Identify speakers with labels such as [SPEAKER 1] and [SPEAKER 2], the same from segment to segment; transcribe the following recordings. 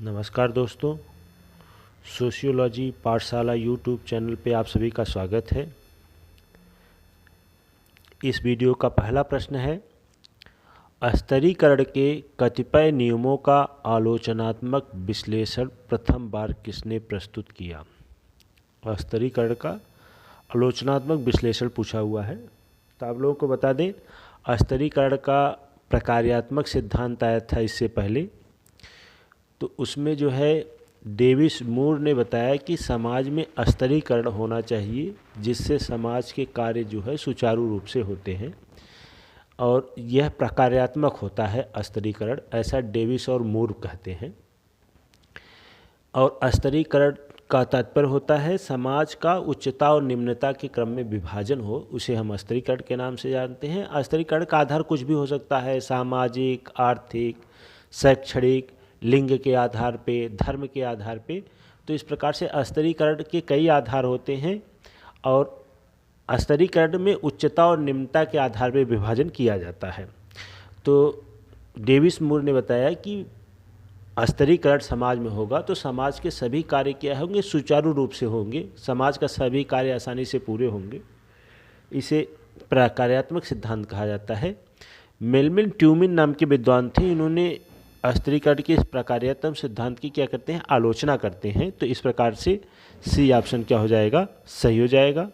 [SPEAKER 1] नमस्कार दोस्तों, सोशियोलॉजी पाठशाला यूट्यूब चैनल पे आप सभी का स्वागत है। इस वीडियो का पहला प्रश्न है, स्तरीकरण के कतिपय नियमों का आलोचनात्मक विश्लेषण प्रथम बार किसने प्रस्तुत किया। स्तरीकरण का आलोचनात्मक विश्लेषण पूछा हुआ है। तो आप लोगों को बता दें, स्तरीकरण का प्रकार्यात्मक सिद्धांत आया था इससे पहले। तो उसमें जो है डेविस मूर ने बताया कि समाज में स्तरीकरण होना चाहिए, जिससे समाज के कार्य जो है सुचारू रूप से होते हैं और यह प्रकार्यात्मक होता है स्तरीकरण, ऐसा डेविस और मूर कहते हैं। और स्तरीकरण का तात्पर्य होता है समाज का उच्चता और निम्नता के क्रम में विभाजन हो, उसे हम स्तरीकरण के नाम से जानते हैं। स्तरीकरण का आधार कुछ भी हो सकता है, सामाजिक, आर्थिक, शैक्षणिक, लिंग के आधार पे, धर्म के आधार पे। तो इस प्रकार से स्तरीकरण के कई आधार होते हैं और स्तरीकरण में उच्चता और निम्नता के आधार पे विभाजन किया जाता है। तो डेविस मूर ने बताया कि स्तरीकरण समाज में होगा तो समाज के सभी कार्य क्या होंगे, सुचारू रूप से होंगे, समाज का सभी कार्य आसानी से पूरे होंगे। इसे प्रकार्यात्मक सिद्धांत कहा जाता है। मेलविन ट्यूमिन नाम के विद्वान थे, इन्होंने स्तरीकरण के इस प्रकार्यात्मक सिद्धांत की क्या करते हैं, आलोचना करते हैं। तो इस प्रकार से सी ऑप्शन क्या हो जाएगा, सही हो जाएगा।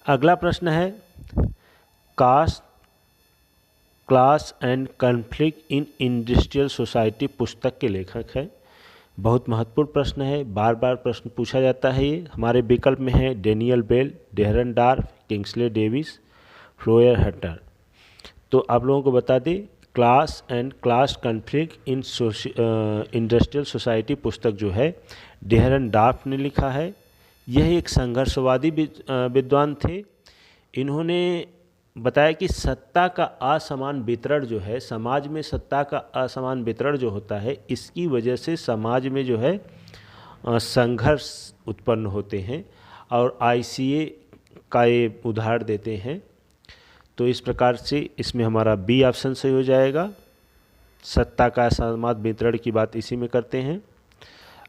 [SPEAKER 1] अगला प्रश्न है, caste, class and conflict in industrial society पुस्तक के लेखक हैं। बहुत महत्वपूर्ण प्रश्न है, बार बार प्रश्न पूछा जाता है। ये हमारे विकल्प में है Daniel bell, डेहरन dwarf, Kingsley Davis, फ्लोयर हटर। तो आप लोगों को बता दें, class and class conflict in industrial society पुस्तक जो है डेहरन डार्फ ने लिखा है। यह एक संघर्षवादी विद्वान थे। इन्होंने बताया कि सत्ता का असमान वितरण जो है, समाज में सत्ता का असमान वितरण जो होता है, इसकी वजह से समाज में जो है संघर्ष उत्पन्न होते हैं और आईसीए का ये उदाहरण देते हैं। तो इस प्रकार से इसमें हमारा बी ऑप्शन सही हो जाएगा। सत्ता का असमान वितरण की बात इसी में करते हैं।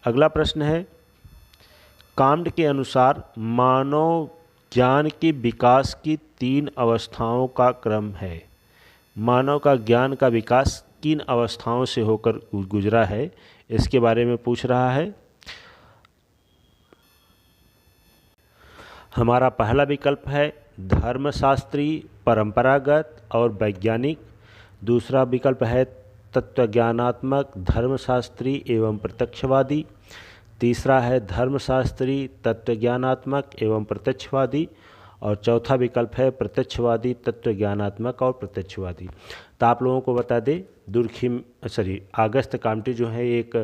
[SPEAKER 1] अगला प्रश्न है, काम्ट के अनुसार मानव ज्ञान के विकास की 3 अवस्थाओं का क्रम है। मानव का ज्ञान का विकास किन अवस्थाओं से होकर गुजरा है, इसके बारे में पूछ रहा है। हमारा पहला विकल्प है धर्मशास्त्री, परंपरागत और वैज्ञानिक। दूसरा विकल्प है तत्वज्ञानात्मक, धर्मशास्त्री एवं प्रत्यक्षवादी। तीसरा है धर्मशास्त्री, तत्वज्ञानात्मक एवं प्रत्यक्षवादी। और चौथा विकल्प है प्रत्यक्षवादी, तत्वज्ञानात्मक और प्रत्यक्षवादी। तो आप लोगों को बता दें, ऑगस्ट काम्टे जो है एक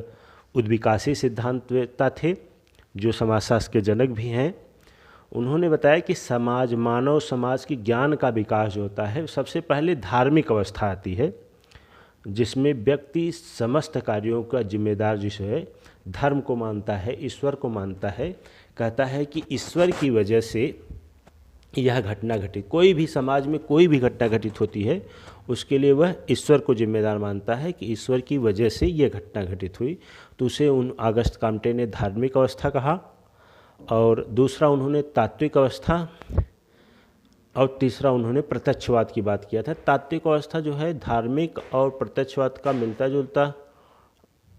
[SPEAKER 1] उद्विकासी सिद्धांतवेत्ता थे, जो समाजशास्त्र के जनक भी हैं। उन्होंने बताया कि मानव समाज की ज्ञान का विकास जो होता है, सबसे पहले धार्मिक अवस्था आती है, जिसमें व्यक्ति समस्त कार्यों का जिम्मेदार जिसे है, धर्म को मानता है, ईश्वर को मानता है, कहता है कि ईश्वर की वजह से यह घटना घटित, कोई भी समाज में कोई भी घटना घटित होती है, उसके लिए वह ईश्वर को जिम्मेदार मानता है कि ईश्वर की वजह से यह घटना घटित हुई। तो उसे ऑगस्ट काम्टे ने धार्मिक अवस्था कहा। और दूसरा उन्होंने तात्विक अवस्था, और तीसरा उन्होंने प्रत्यक्षवाद की बात किया था। तात्विक अवस्था जो है धार्मिक और प्रत्यक्षवाद का मिलता जुलता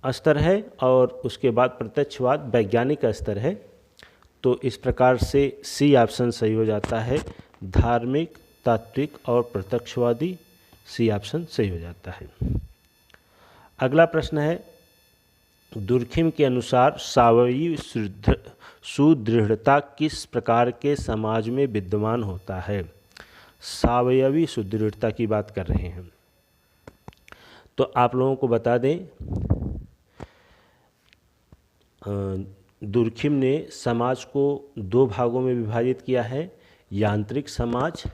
[SPEAKER 1] स्तर है, और उसके बाद प्रत्यक्षवाद वैज्ञानिक स्तर है। तो इस प्रकार से सी ऑप्शन सही हो जाता है, धार्मिक, तात्विक और प्रत्यक्षवादी। सी ऑप्शन सही हो जाता है। अगला प्रश्न है, दुर्खिम के अनुसार सावयवी सुदृढ़ता किस प्रकार के समाज में विद्यमान होता है। सावयवी सुदृढ़ता की बात कर रहे हैं। तो आप लोगों को बता दें, दुर्खिम ने समाज को 2 भागों में विभाजित किया है। यांत्रिक समाज,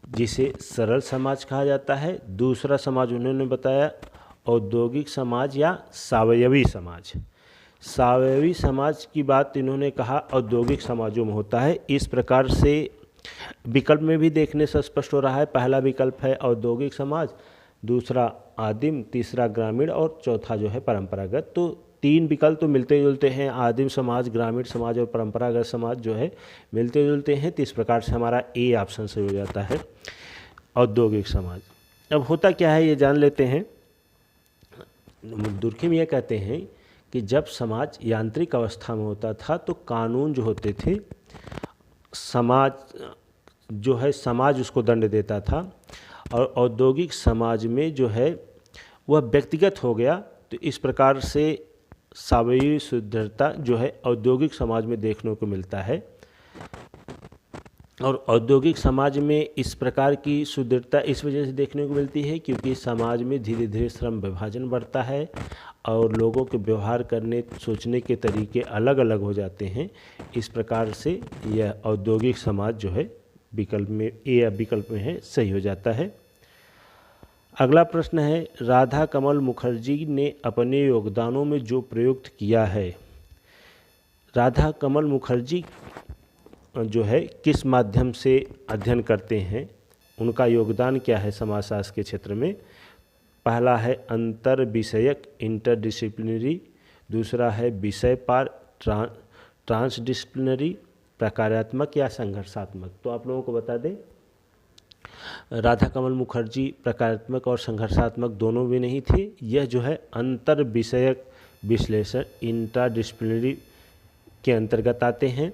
[SPEAKER 1] जिसे सरल समाज कहा जाता है। दूसरा समाज उन्होंने बताया औद्योगिक समाज या सावयवी समाज। सावयवी समाज की बात इन्होंने कहा औद्योगिक समाजों में होता है। इस प्रकार से विकल्प में भी देखने से स्पष्ट हो रहा है। पहला विकल्प है औद्योगिक समाज, दूसरा आदिम, तीसरा ग्रामीण और चौथा जो है परंपरागत। तो 3 विकल्प तो मिलते जुलते हैं, आदिम समाज, ग्रामीण समाज और परंपरागत समाज जो है मिलते जुलते हैं। तो इस प्रकार से हमारा ए ऑप्शन सही हो जाता है, औद्योगिक समाज। अब होता क्या है ये जान लेते हैं। दुर्खिम ये कहते हैं कि जब समाज यांत्रिक अवस्था में होता था तो कानून जो होते थे, समाज जो है समाज उसको दंड देता था, और औद्योगिक समाज में जो है वह व्यक्तिगत हो गया। तो इस प्रकार से सामूहिक सुदृढ़ता जो है औद्योगिक समाज में देखने को मिलता है। और औद्योगिक समाज में इस प्रकार की सुदृढ़ता इस वजह से देखने को मिलती है क्योंकि समाज में धीरे धीरे श्रम विभाजन बढ़ता है और लोगों के व्यवहार करने, सोचने के तरीके अलग अलग हो जाते हैं। इस प्रकार से यह औद्योगिक समाज जो है विकल्प में, ए विकल्प में है, सही हो जाता है। अगला प्रश्न है, राधा कमल मुखर्जी ने अपने योगदानों में जो प्रयुक्त किया है। राधा कमल मुखर्जी जो है किस माध्यम से अध्ययन करते हैं, उनका योगदान क्या है समाजशास्त्र के क्षेत्र में। पहला है अंतर विषयक, इंटरडिसिप्लिनरी। दूसरा है विषय पार, ट्रांसडिसिप्लिनरी, प्रकारात्मक या संघर्षात्मक। तो आप लोगों को बता दें, राधा कमल मुखर्जी प्रकारात्मक और संघर्षात्मक दोनों भी नहीं थे। यह जो है अंतर विषयक विश्लेषण, इंटरडिसिप्लिनरी के अंतर्गत आते हैं।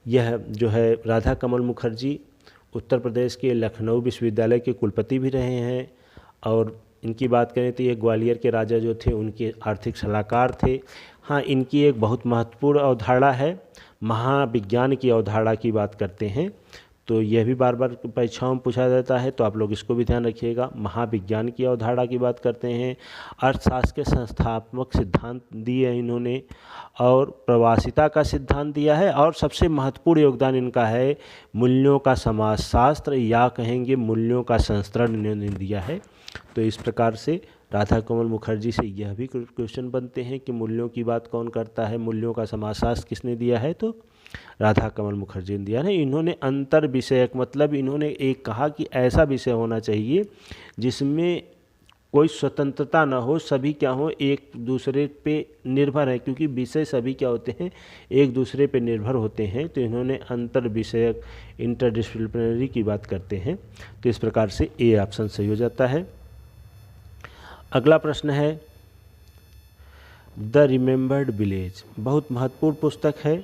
[SPEAKER 1] यह जो है राधा कमल मुखर्जी उत्तर प्रदेश के लखनऊ विश्वविद्यालय के कुलपति भी रहे हैं, और इनकी बात करें तो ये ग्वालियर के राजा जो थे उनके आर्थिक सलाहकार थे। हाँ, इनकी एक बहुत महत्वपूर्ण अवधारणा है, महाविज्ञान की अवधारणा की बात करते हैं। तो यह भी बार बार परीक्षाओं में पूछा जाता है, तो आप लोग इसको भी ध्यान रखिएगा। महाविज्ञान की अवधारणा की बात करते हैं। अर्थशास्त्र के संस्थात्मक सिद्धांत दिए हैं इन्होंने, और प्रवासिता का सिद्धांत दिया है, और सबसे महत्वपूर्ण योगदान इनका है मूल्यों का समाजशास्त्र, या कहेंगे मूल्यों का संस्करण इन्होंने दिया है। तो इस प्रकार से राधा कमल मुखर्जी से यह भी क्वेश्चन बनते हैं कि मूल्यों की बात कौन करता है, मूल्यों का समाजशास्त्र किसने दिया है, तो राधा कमल मुखर्जी ने दिया है। इन्होंने अंतर विषयक, मतलब इन्होंने एक कहा कि ऐसा विषय होना चाहिए जिसमें कोई स्वतंत्रता ना हो, सभी क्या हो, एक दूसरे पे निर्भर है, क्योंकि विषय सभी क्या होते हैं, एक दूसरे पे निर्भर होते हैं। तो इन्होंने अंतर विषयक, इंटरडिसिप्लिनरी की बात करते हैं। तो इस प्रकार से ए ऑप्शन सही हो जाता है। अगला प्रश्न है, द रिमेंबर्ड विलेज, बहुत महत्वपूर्ण पुस्तक है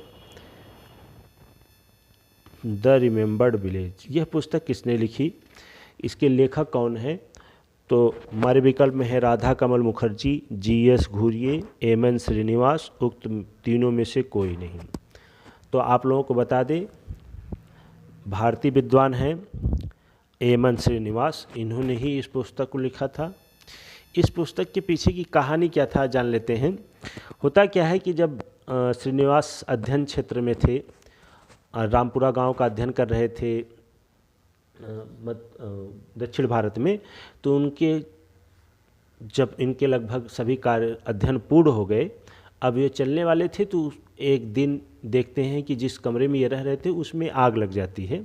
[SPEAKER 1] द रिमेंबर्ड विलेज। यह पुस्तक किसने लिखी, इसके लेखक कौन है। तो हमारे विकल्प में है राधा कमल मुखर्जी, जी.एस. घुरिये, एम.एन. श्रीनिवास, उक्त तीनों में से कोई नहीं। तो आप लोगों को बता दें, भारतीय विद्वान हैं एम.एन. श्रीनिवास, इन्होंने ही इस पुस्तक को लिखा था। इस पुस्तक के पीछे की कहानी क्या था जान लेते हैं। होता क्या है कि जब श्रीनिवास अध्ययन क्षेत्र में थे, रामपुरा गांव का अध्ययन कर रहे थे दक्षिण भारत में, तो जब इनके लगभग सभी कार्य अध्ययन पूर्ण हो गए, अब ये चलने वाले थे, तो एक दिन देखते हैं कि जिस कमरे में ये रह रहे थे उसमें आग लग जाती है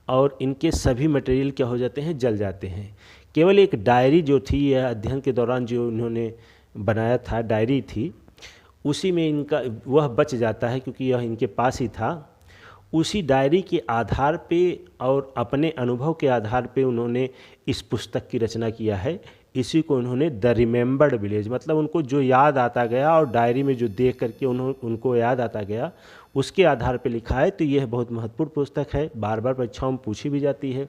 [SPEAKER 1] और इनके सभी मटेरियल क्या हो जाते हैं, जल जाते हैं। केवल एक डायरी जो थी, यह अध्ययन के दौरान जो इन्होंने बनाया था डायरी थी, उसी में इनका वह बच जाता है क्योंकि यह इनके पास ही था। उसी डायरी के आधार पे और अपने अनुभव के आधार पे उन्होंने इस पुस्तक की रचना किया है। इसी को उन्होंने द रिमेंबर्ड विलेज, मतलब उनको जो याद आता गया और डायरी में जो देख करके उनको याद आता गया, उसके आधार पे लिखा है। तो यह बहुत महत्वपूर्ण पुस्तक है, बार बार परीक्षाओं में पूछी भी जाती है।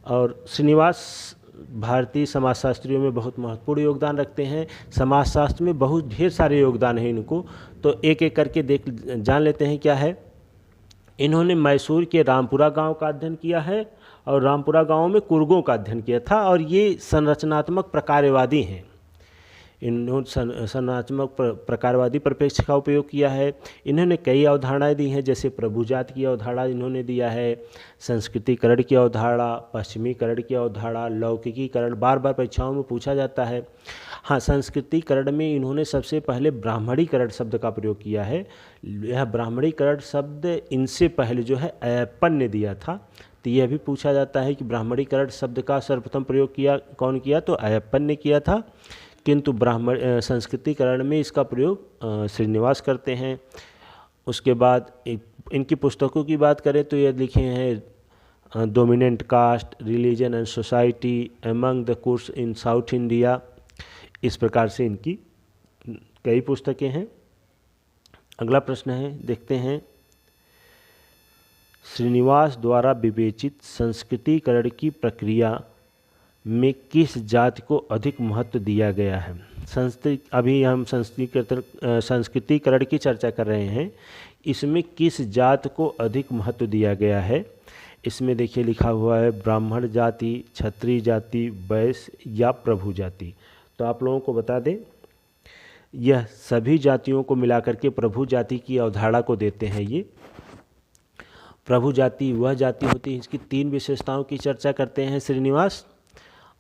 [SPEAKER 1] और श्रीनिवास भारतीय समाजशास्त्रियों में बहुत महत्वपूर्ण योगदान रखते हैं। समाजशास्त्र में बहुत ढेर सारे योगदान हैं इनको, तो एक एक करके जान लेते हैं क्या है। इन्होंने मैसूर के रामपुरा गांव का अध्ययन किया है और रामपुरा गांव में कुर्गों का अध्ययन किया था, और ये संरचनात्मक प्रकारवादी हैं। इन्होंने संरचनात्मक प्रकारवादी परिप्रेक्ष्य का उपयोग किया है। इन्होंने कई अवधारणाएं दी हैं, जैसे प्रभुजात की अवधारणा इन्होंने दिया है, संस्कृतिकरण की अवधारणा, पश्चिमीकरण की अवधारणा, लौकिकीकरण, बार बार परीक्षाओं में पूछा जाता है। हाँ, संस्कृतिकरण में इन्होंने सबसे पहले ब्राह्मणीकरण शब्द का प्रयोग किया है। यह ब्राह्मणीकरण शब्द इनसे पहले जो है अयप्पन ने दिया था। तो यह भी पूछा जाता है कि ब्राह्मणीकरण शब्द का सर्वप्रथम प्रयोग कौन किया, तो अयप्पन ने किया था, किंतु संस्कृतिकरण में इसका प्रयोग श्रीनिवास करते हैं। उसके बाद इनकी पुस्तकों की बात करें तो ये लिखे हैं dominant caste, religion and society among the Coorgs in south India, इस प्रकार से इनकी कई पुस्तकें हैं। अगला प्रश्न है, देखते हैं, श्रीनिवास द्वारा विवेचित संस्कृतिकरण की प्रक्रिया में किस जाति को अधिक महत्व दिया गया है। अभी हम संस्कृतिकरण की चर्चा कर रहे हैं, इसमें किस जाति को अधिक महत्व दिया गया है। इसमें देखिए लिखा हुआ है ब्राह्मण जाति, क्षत्रिय जाति, वैश्य या प्रभु जाति। तो आप लोगों को बता दें, यह सभी जातियों को मिलाकर के प्रभु जाति की अवधारणा को देते हैं। ये प्रभु जाति वह जाति होती है, इसकी 3 विशेषताओं की चर्चा करते हैं श्रीनिवास,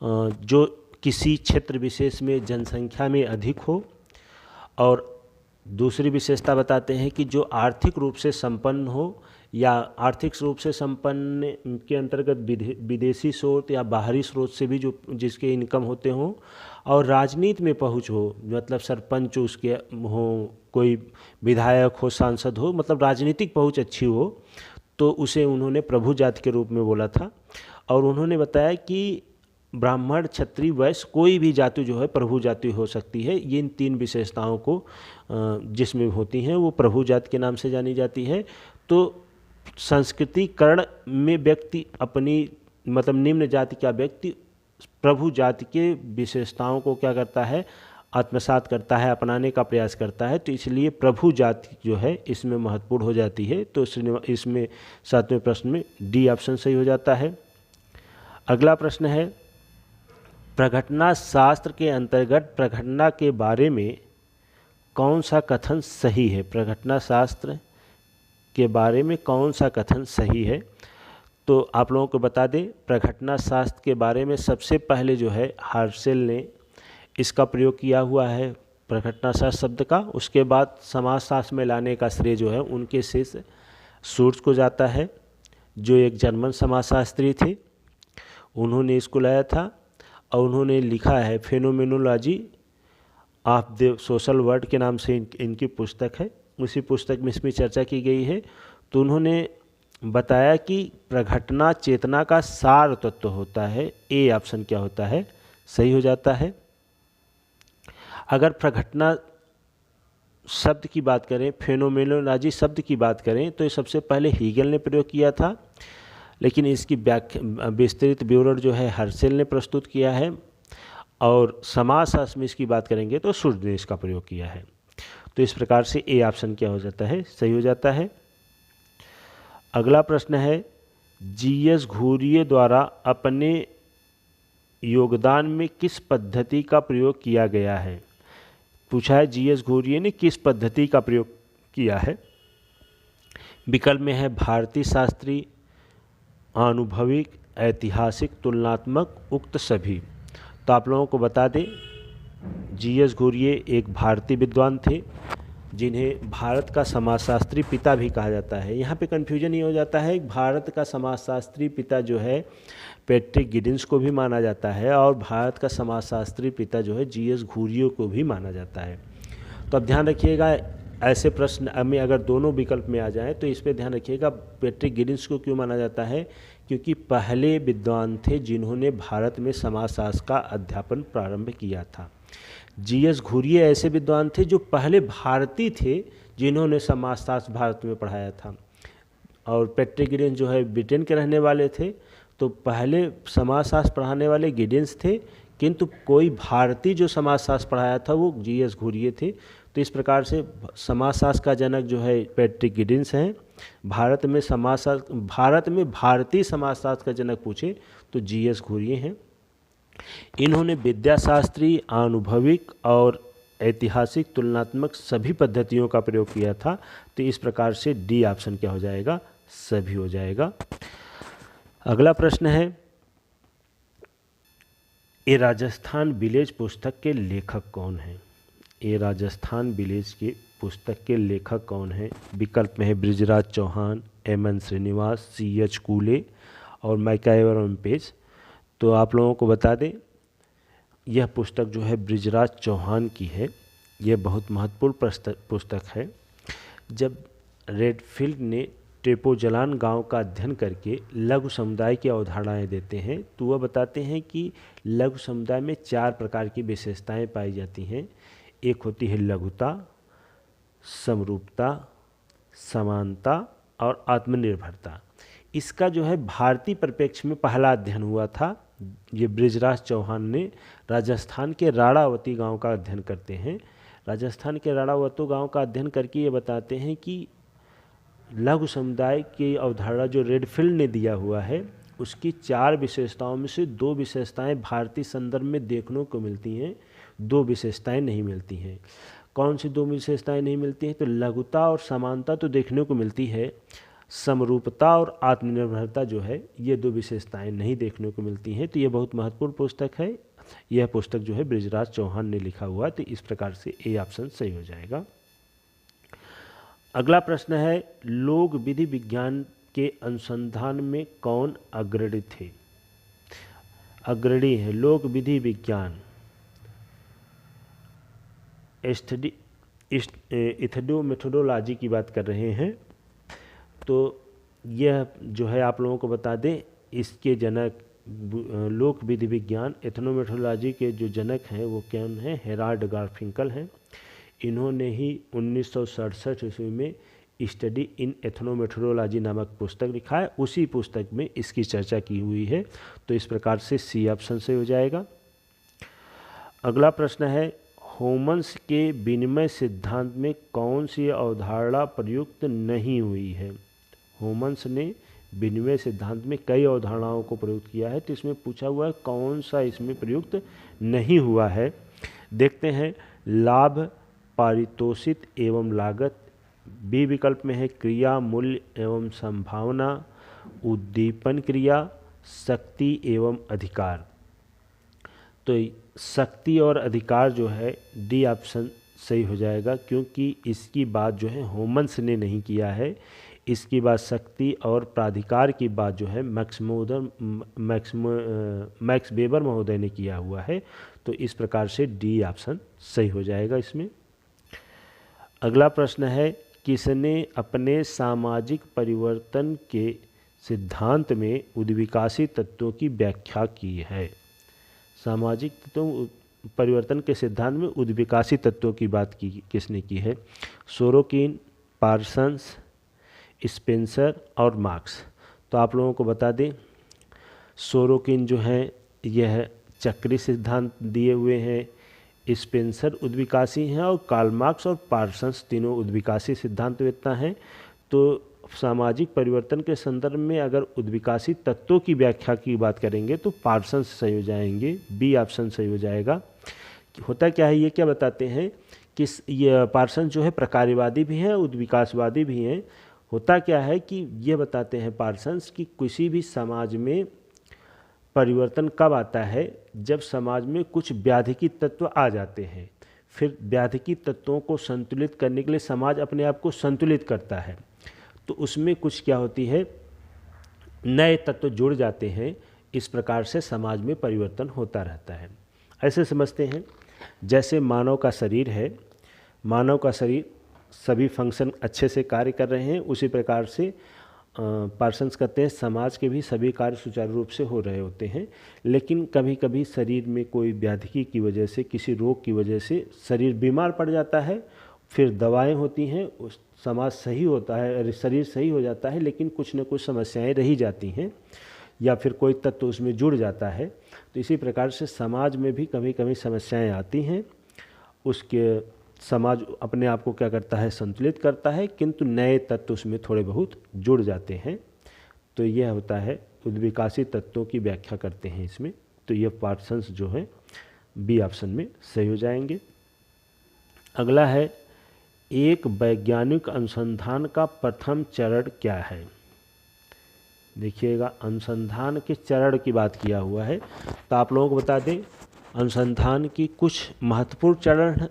[SPEAKER 1] जो किसी क्षेत्र विशेष में जनसंख्या में अधिक हो, और दूसरी विशेषता बताते हैं कि जो आर्थिक रूप से संपन्न हो या आर्थिक रूप से संपन्न के अंतर्गत विदेशी स्रोत या बाहरी स्रोत से भी जो जिसके इनकम होते हों, और राजनीति में पहुंच हो, मतलब सरपंच उसके हो, कोई विधायक हो, सांसद हो, मतलब राजनीतिक पहुंच अच्छी हो, तो उसे उन्होंने प्रभु जाति के रूप में बोला था। और उन्होंने बताया कि ब्राह्मण, क्षत्रिय, वैश्य कोई भी जाति जो है प्रभु जाति हो सकती है। ये इन 3 विशेषताओं को जिसमें होती हैं वो प्रभु जाति के नाम से जानी जाती है। तो संस्कृतिकरण में व्यक्ति अपनी मतलब निम्न जाति का व्यक्ति प्रभु जाति के विशेषताओं को क्या करता है, आत्मसात करता है, अपनाने का प्रयास करता है। तो इसलिए प्रभु जाति जो है इसमें महत्वपूर्ण हो जाती है। तो इसमें 7वें प्रश्न में डी ऑप्शन सही हो जाता है। अगला प्रश्न है, प्रघटना शास्त्र के अंतर्गत प्रघटना के बारे में कौन सा कथन सही है। प्रघटना शास्त्र के बारे में कौन सा कथन सही है। तो आप लोगों को बता दें, प्रघटना शास्त्र के बारे में सबसे पहले जो है हर्शेल ने इसका प्रयोग किया हुआ है, प्रघटना शास्त्र शब्द का। उसके बाद समाजशास्त्र में लाने का श्रेय जो है उनके शिष्य शूर्स को जाता है, जो एक जर्मन समाजशास्त्री थे। उन्होंने इसको लाया था और उन्होंने लिखा है phenomenology of the social world के नाम से इनकी पुस्तक है। उसी पुस्तक में इसमें चर्चा की गई है। तो उन्होंने बताया कि प्रघटना चेतना का सार तत्व होता है। ए ऑप्शन क्या होता है, सही हो जाता है। अगर प्रघटना शब्द की बात करें, फेनोमेनोलॉजी शब्द की बात करें, तो ये सबसे पहले हीगल ने प्रयोग किया था, लेकिन इसकी विस्तृत विवरण जो है हर्शेल ने प्रस्तुत किया है। और समाजशास्त्र में इसकी बात करेंगे तो शूर्स ने इसका प्रयोग किया है। तो इस प्रकार से ए ऑप्शन क्या हो जाता है, सही हो जाता है। अगला प्रश्न है, जीएस घुरिये द्वारा अपने योगदान में किस पद्धति का प्रयोग किया गया है। पूछा है जीएस घुरिये ने किस पद्धति का प्रयोग किया है। विकल्प में है भारतीय शास्त्रीय, आनुभविक, ऐतिहासिक, तुलनात्मक, उक्त सभी। तो आप लोगों को बता दें, जीएस घुरिये एक भारतीय विद्वान थे, जिन्हें भारत का समाजशास्त्री पिता भी कहा जाता है। यहाँ पे कन्फ्यूजन ये हो जाता है, भारत का समाजशास्त्री पिता जो है पैट्रिक गिडिंस को भी माना जाता है, और भारत का समाजशास्त्री पिता जो है जीएस घुरिये को भी माना जाता है। तो अब ध्यान रखिएगा, ऐसे प्रश्न में अगर दोनों विकल्प में आ जाएं तो इस पर ध्यान रखिएगा, पैट्रिक गिडिंस को क्यों माना जाता है, क्योंकि पहले विद्वान थे जिन्होंने भारत में समाजशास्त्र का अध्यापन प्रारंभ किया था। जीएस घुरिये ऐसे विद्वान थे जो पहले भारतीय थे जिन्होंने समाजशास्त्र भारत में पढ़ाया था, और पैट्रिक गिडिंस जो है ब्रिटेन के रहने वाले थे। तो पहले समाजशास्त्र पढ़ाने वाले गिडिंस थे, किंतु कोई भारतीय जो समाजशास्त्र पढ़ाया था वो जीएस घुरिये थे। तो इस प्रकार से समाजशास्त्र का जनक जो है पैट्रिक गिडिंस हैं। भारत में भारतीय समाजशास्त्र का जनक पूछे तो जीएस घुरिये हैं। इन्होंने विद्याशास्त्री, आनुभविक और ऐतिहासिक, तुलनात्मक सभी पद्धतियों का प्रयोग किया था। तो इस प्रकार से डी ऑप्शन क्या हो जाएगा, सभी हो जाएगा। अगला प्रश्न है, ए राजस्थान विलेज पुस्तक के लेखक कौन हैं। ए राजस्थान विलेज के पुस्तक के लेखक कौन हैं। विकल्प में है Brijraj Chauhan, M N Srinivas, C H Cooley और मैकाइवर एवं पेज। तो आप लोगों को बता दें, यह पुस्तक जो है बृजराज चौहान की है। यह बहुत महत्वपूर्ण पुस्तक है। जब रेडफील्ड ने टेपोजलान गांव का अध्ययन करके लघु समुदाय की अवधारणाएं देते हैं, तो वह बताते हैं कि लघु समुदाय में 4 प्रकार की विशेषताएं पाई जाती हैं। एक होती है लघुता, समरूपता, समानता और आत्मनिर्भरता। इसका जो है भारतीय परिप्रेक्ष्य में पहला अध्ययन हुआ था। ये बृजराज चौहान ने राजस्थान के राणावती गांव का अध्ययन करते हैं। राजस्थान के राणावती गांव का अध्ययन करके ये बताते हैं कि लघु समुदाय की अवधारणा जो रेडफील्ड ने दिया हुआ है, उसकी 4 विशेषताओं में से 2 विशेषताएं भारतीय संदर्भ में देखने को मिलती हैं, 2 विशेषताएं नहीं मिलती हैं। कौन सी 2 विशेषताएं नहीं मिलती हैं? तो लघुता और समानता तो देखने को मिलती है, समरूपता और आत्मनिर्भरता जो है, ये 2 विशेषताएं नहीं देखने को मिलती हैं। तो ये बहुत महत्वपूर्ण पुस्तक है। यह पुस्तक जो है बृजराज चौहान ने लिखा हुआ, तो इस प्रकार से ए ऑप्शन सही हो जाएगा। अगला प्रश्न है, लोक विधि विज्ञान के अनुसंधान में कौन अग्रणी थे? अग्रणी है लोक विधि विज्ञान, मेथोडोलॉजी की बात कर रहे हैं। तो यह जो है आप लोगों को बता दें, इसके जनक लोक विधि विज्ञान एथनोमेथोडोलॉजी के जो जनक हैं वो कौन हैं? हेराल्ड गारफिंकल हैं। इन्होंने ही 1967 ईस्वी में स्टडी इन एथनोमेथोडोलॉजी नामक पुस्तक लिखा है। उसी पुस्तक में इसकी चर्चा की हुई है। तो इस प्रकार से सी ऑप्शन से हो जाएगा। अगला प्रश्न है, होमस के विनिमय सिद्धांत में कौन सी अवधारणा प्रयुक्त नहीं हुई है? होमस ने विनिमय सिद्धांत में कई अवधारणाओं को प्रयुक्त किया है, तो इसमें पूछा हुआ है कौन सा इसमें प्रयुक्त नहीं हुआ है। देखते हैं, लाभ, पारितोषिक एवं लागत। बी विकल्प में है क्रिया, मूल्य एवं संभावना, उद्दीपन क्रिया, शक्ति एवं अधिकार। तो शक्ति और अधिकार जो है डी ऑप्शन सही हो जाएगा, क्योंकि इसकी बात जो है होमस ने नहीं किया है। इसकी बात शक्ति और प्राधिकार की बात जो है मैक्स वेबर महोदय ने किया हुआ है। तो इस प्रकार से डी ऑप्शन सही हो जाएगा इसमें। अगला प्रश्न है, किसने अपने सामाजिक परिवर्तन के सिद्धांत में उद्विकासी तत्वों की व्याख्या की है? सामाजिक तत्वों परिवर्तन के सिद्धांत में उद्विकासी तत्वों की बात की किसने की है? सोरोकिन, पार्सन्स, स्पेंसर और मार्क्स। तो आप लोगों को बता दें, सोरोकिन जो है यह चक्री सिद्धांत दिए हुए हैं, स्पेंसर उद्विकासी हैं और कार्ल मार्क्स और पार्सन्स तीनों उद्विकासी सिद्धांतवेत्ता हैं। तो सामाजिक परिवर्तन के संदर्भ में अगर उद्विकासी तत्वों की व्याख्या की बात करेंगे तो पार्सन्स सही हो जाएंगे, बी ऑप्शन सही हो जाएगा। होता क्या है, ये क्या बताते हैं कि ये पार्सन्स जो है प्रकार्यवादी भी हैं, उद्विकासवादी भी हैं। होता क्या है कि ये बताते हैं पार्सन्स कि किसी भी समाज में परिवर्तन कब आता है? जब समाज में कुछ व्याधिकी तत्व आ जाते हैं। फिर व्याधिकी तत्वों को संतुलित करने के लिए समाज अपने आप को संतुलित करता है, तो उसमें कुछ क्या होती है, नए तत्व जुड़ जाते हैं। इस प्रकार से समाज में परिवर्तन होता रहता है। ऐसे समझते हैं, जैसे मानव का शरीर है, मानव का शरीर सभी फंक्शन अच्छे से कार्य कर रहे हैं, उसी प्रकार से पार्सन्स कहते हैं समाज के भी सभी कार्य सुचारू रूप से हो रहे होते हैं। लेकिन कभी कभी शरीर में कोई व्याधिकी की वजह से, किसी रोग की वजह से शरीर बीमार पड़ जाता है, फिर दवाएं होती हैं, उस समाज सही होता है, शरीर सही हो जाता है, लेकिन कुछ न कुछ समस्याएं रही जाती हैं या फिर कोई तत्व उसमें जुड़ जाता है। तो इसी प्रकार से समाज में भी कभी कभी समस्याएं आती हैं। उसके समाज अपने आप को क्या करता है, संतुलित करता है, किंतु नए तत्व उसमें थोड़े बहुत जुड़ जाते हैं। तो यह होता है उद्विकासी तत्वों की व्याख्या करते हैं इसमें। तो यह पार्सन्स जो है बी ऑप्शन में सही हो जाएंगे। अगला है, एक वैज्ञानिक अनुसंधान का प्रथम चरण क्या है? देखिएगा, अनुसंधान के चरण की बात किया हुआ है। तो आप लोगों को बता दें, अनुसंधान की कुछ महत्वपूर्ण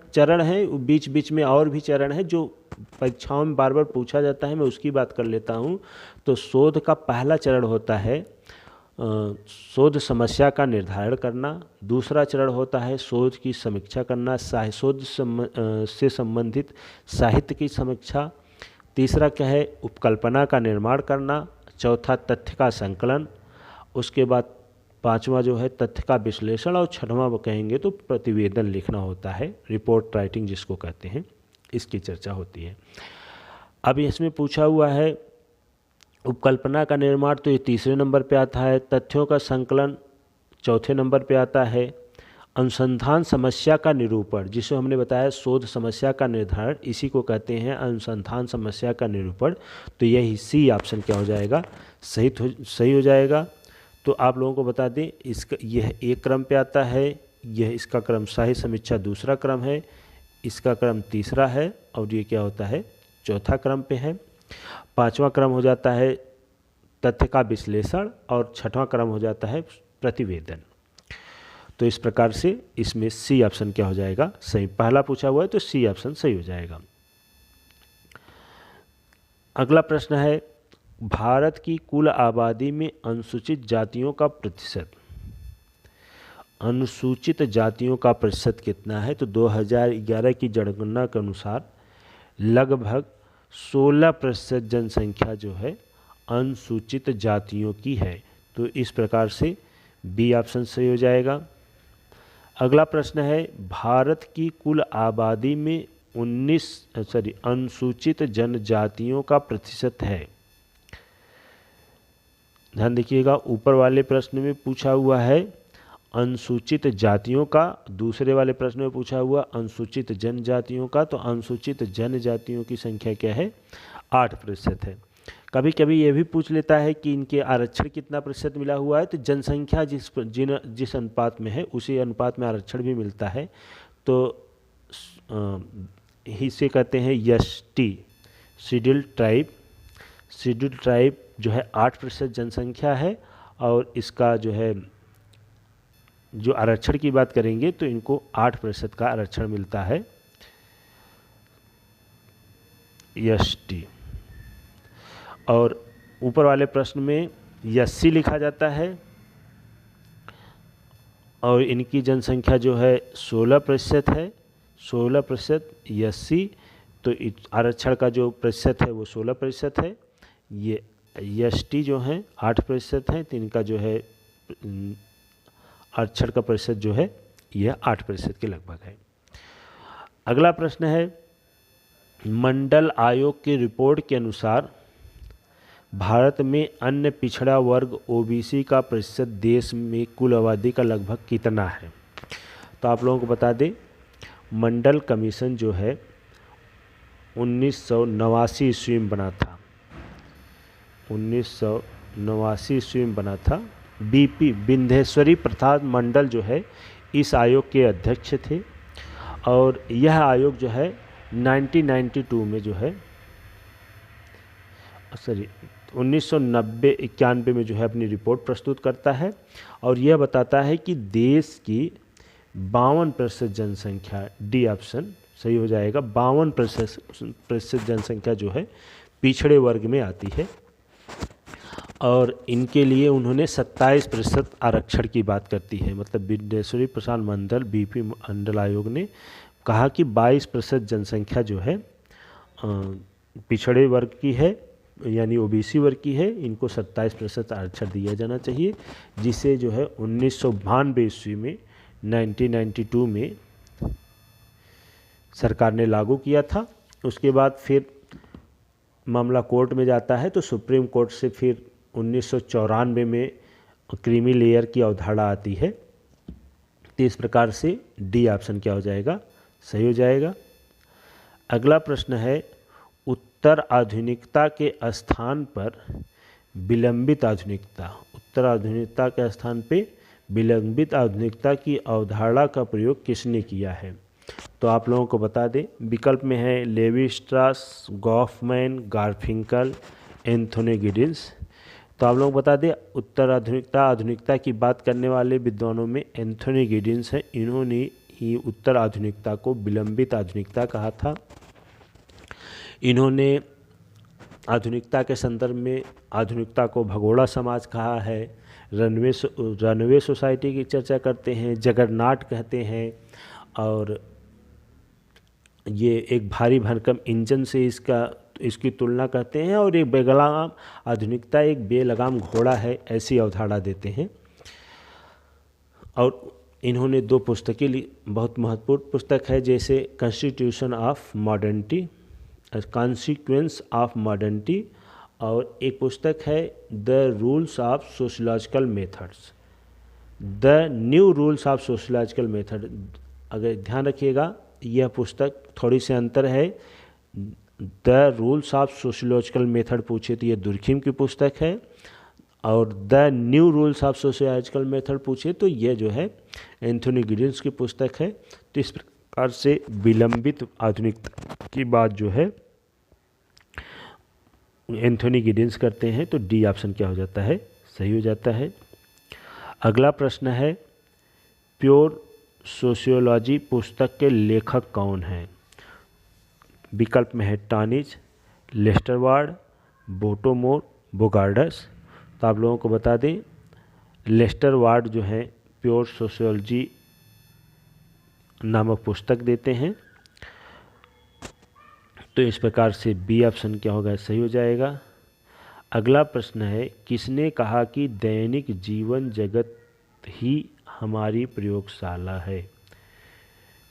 [SPEAKER 1] चरण हैं, बीच बीच में और भी चरण हैं जो परीक्षाओं में बार बार पूछा जाता है। मैं उसकी बात कर लेता हूँ। तो शोध का पहला चरण होता है शोध समस्या का निर्धारण करना। दूसरा चरण होता है शोध की समीक्षा करना, शोध से संबंधित साहित्य की समीक्षा। तीसरा क्या है, उपकल्पना का निर्माण करना। चौथा तथ्य का संकलन। उसके बाद पांचवा जो है तथ्य का विश्लेषण, और छठवां वो कहेंगे तो प्रतिवेदन लिखना होता है, रिपोर्ट राइटिंग जिसको कहते हैं, इसकी चर्चा होती है। अब इसमें पूछा हुआ है उपकल्पना का निर्माण, तो ये तीसरे नंबर पे आता है। तथ्यों का संकलन चौथे नंबर पे आता है। अनुसंधान समस्या का निरूपण, जिसे हमने बताया शोध समस्या का निर्धारण, इसी को कहते हैं अनुसंधान समस्या का निरूपण। तो यही सी ऑप्शन क्या हो जाएगा, सही हो जाएगा। तो आप लोगों को बता दें, इसका यह एक क्रम पे आता है, यह इसका क्रम साहित्य समीक्षा दूसरा क्रम है, इसका क्रम तीसरा है, और ये क्या होता है, चौथा क्रम पे है। पांचवा क्रम हो जाता है तथ्य का विश्लेषण, और छठवां क्रम हो जाता है प्रतिवेदन। तो इस प्रकार से इसमें सी ऑप्शन क्या हो जाएगा, सही। पहला पूछा हुआ है तो सी ऑप्शन सही हो जाएगा। अगला प्रश्न है, भारत की कुल आबादी में अनुसूचित जातियों का प्रतिशत। अनुसूचित जातियों का प्रतिशत कितना है, तो 2011 की जनगणना के अनुसार लगभग 16% जनसंख्या जो है अनुसूचित जातियों की है। तो इस प्रकार से बी ऑप्शन सही हो जाएगा। अगला प्रश्न है, भारत की कुल आबादी में अनुसूचित जनजातियों का प्रतिशत है। ध्यान देखिएगा, ऊपर वाले प्रश्न में पूछा हुआ है अनुसूचित जातियों का, दूसरे वाले प्रश्न में पूछा हुआ अनुसूचित जनजातियों का। तो अनुसूचित जनजातियों की संख्या क्या है, 8% है। कभी कभी ये भी पूछ लेता है कि इनके आरक्षण कितना प्रतिशत मिला हुआ है, तो जनसंख्या जिस अनुपात में है उसी अनुपात में आरक्षण भी मिलता है। तो इसे कहते हैं ST, scheduled tribe. Scheduled tribe जो है 8% जनसंख्या है, और इसका जो है जो आरक्षण की बात करेंगे तो इनको 8% का आरक्षण मिलता है, एसटी। और ऊपर वाले प्रश्न में एससी लिखा जाता है, और इनकी जनसंख्या जो है 16% है, 16% एससी। तो आरक्षण का जो प्रतिशत है वो 16% है। ये एसटी जो है 8% है, तो इनका जो है आरक्षण का प्रतिशत जो है यह 8% के लगभग है। अगला प्रश्न है, मंडल आयोग की रिपोर्ट के अनुसार भारत में अन्य पिछड़ा वर्ग ओबीसी का प्रतिशत देश में कुल आबादी का लगभग कितना है। तो आप लोगों को बता दें, मंडल कमीशन जो है 1989 ईस्वी में बना था, 1989 ईस्वी में बना था। बीपी विंध्येश्वरी प्रसाद मंडल जो है इस आयोग के अध्यक्ष थे, और यह आयोग जो है 1992 में जो है 1991 में जो है अपनी रिपोर्ट प्रस्तुत करता है, और यह बताता है कि देश की 52% जनसंख्या, डी ऑप्शन सही हो जाएगा, 52% जनसंख्या जो है पिछड़े वर्ग में आती है। और इनके लिए उन्होंने 27% आरक्षण की बात करती है। मतलब विंध्येश्वरी प्रसाद मंडल बीपी मंडल आयोग ने कहा कि 22% जनसंख्या जो है पिछड़े वर्ग की है, यानी ओबीसी वर्ग की है, इनको 27% आरक्षण दिया जाना चाहिए, जिसे जो है 1992 ईस्वी में 1992 में सरकार ने लागू किया था। उसके बाद फिर मामला कोर्ट में जाता है, तो सुप्रीम कोर्ट से फिर 1994 में क्रीमी लेयर की अवधारणा आती है। तो इस प्रकार से डी ऑप्शन क्या हो जाएगा, सही हो जाएगा। अगला प्रश्न है, उत्तर आधुनिकता के स्थान पर विलंबित आधुनिकता, उत्तर आधुनिकता के स्थान पे विलंबित आधुनिकता की अवधारणा का प्रयोग किसने किया है। तो आप लोगों को बता दें, विकल्प में है लेवी स्ट्रास, गॉफमैन, गारफिंकल, एंथोनी गिडिंस। तो आप लोग बता दें, उत्तर आधुनिकता की बात करने वाले विद्वानों में एंथोनी गिडिंस हैं। इन्होंने ही उत्तर आधुनिकता को विलंबित आधुनिकता कहा था। इन्होंने आधुनिकता के संदर्भ में आधुनिकता को भगोड़ा समाज कहा है, रनवे सोसाइटी की चर्चा करते हैं, जगरनाट कहते हैं, और ये एक भारी भरकम इंजन से इसकी तुलना करते हैं, और एक बेलगाम आधुनिकता एक बेलगाम घोड़ा है, ऐसी अवधारणा देते हैं। और इन्होंने 2 पुस्तकें बहुत महत्वपूर्ण पुस्तक है, जैसे constitution of modernity, consequence of modernity, और एक पुस्तक है the rules of sociological methods, the new rules of sociological method. अगर ध्यान रखिएगा, यह पुस्तक थोड़ी सी अंतर है। The rules of sociological method पूछे तो यह दुर्खिम की पुस्तक है, और the new rules of sociological method पूछे तो यह जो है एंथोनी गिडेंस की पुस्तक है। तो इस प्रकार से विलंबित आधुनिकता की बात जो है एंथोनी गिडेंस करते हैं, तो डी ऑप्शन क्या हो जाता है, सही हो जाता है। अगला प्रश्न है, प्योर सोशियोलॉजी पुस्तक के लेखक कौन हैं? विकल्प में है टॉनिज, लेस्टरवार्ड, बोटोमोर, बोगार्डस। तो आप लोगों को बता दें, लेस्टरवार्ड जो है प्योर सोशियोलॉजी नामक पुस्तक देते हैं। तो इस प्रकार से बी ऑप्शन क्या होगा, सही हो जाएगा। अगला प्रश्न है, किसने कहा कि दैनिक जीवन जगत ही हमारी प्रयोगशाला है?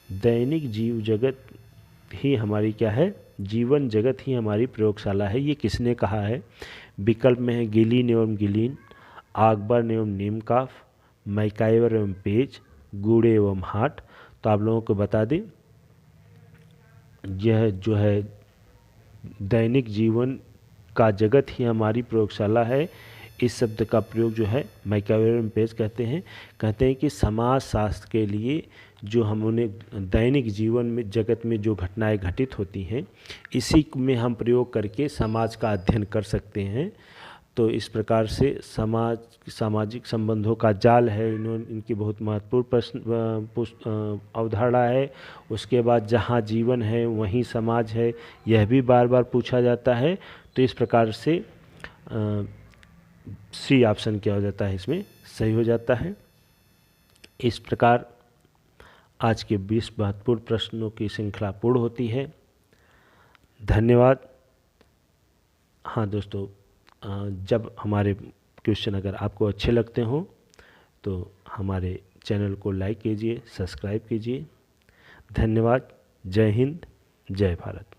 [SPEAKER 1] दैनिक जीव जगत ही हमारी क्या है, जीवन जगत ही हमारी प्रयोगशाला है, ये किसने कहा है? विकल्प में है गिलीन एवं गिलीन, आकबर एवं नीमकाफ, मैकाइवर एवं पेज, गूड़े एवं हाट। तो आप लोगों को बता दें, यह जो है दैनिक जीवन का जगत ही हमारी प्रयोगशाला है, इस शब्द का प्रयोग जो है मैकाइवर एवं पेज कहते हैं कि समाज शास्त्र के लिए जो हमने दैनिक जीवन में जगत में जो घटनाएं घटित होती हैं, इसी में हम प्रयोग करके समाज का अध्ययन कर सकते हैं। तो इस प्रकार से सामाजिक संबंधों का जाल है, इनकी बहुत महत्वपूर्ण अवधारणा है। उसके बाद जहाँ जीवन है वहीं समाज है, यह भी बार बार पूछा जाता है। तो इस प्रकार से सी ऑप्शन क्या हो जाता है, इसमें सही हो जाता है। इस प्रकार आज के 20 महत्वपूर्ण प्रश्नों की श्रृंखला पूर्ण होती है। धन्यवाद। हाँ दोस्तों, जब हमारे क्वेश्चन अगर आपको अच्छे लगते हों तो हमारे चैनल को लाइक कीजिए, सब्सक्राइब कीजिए। धन्यवाद। जय हिंद, जय भारत।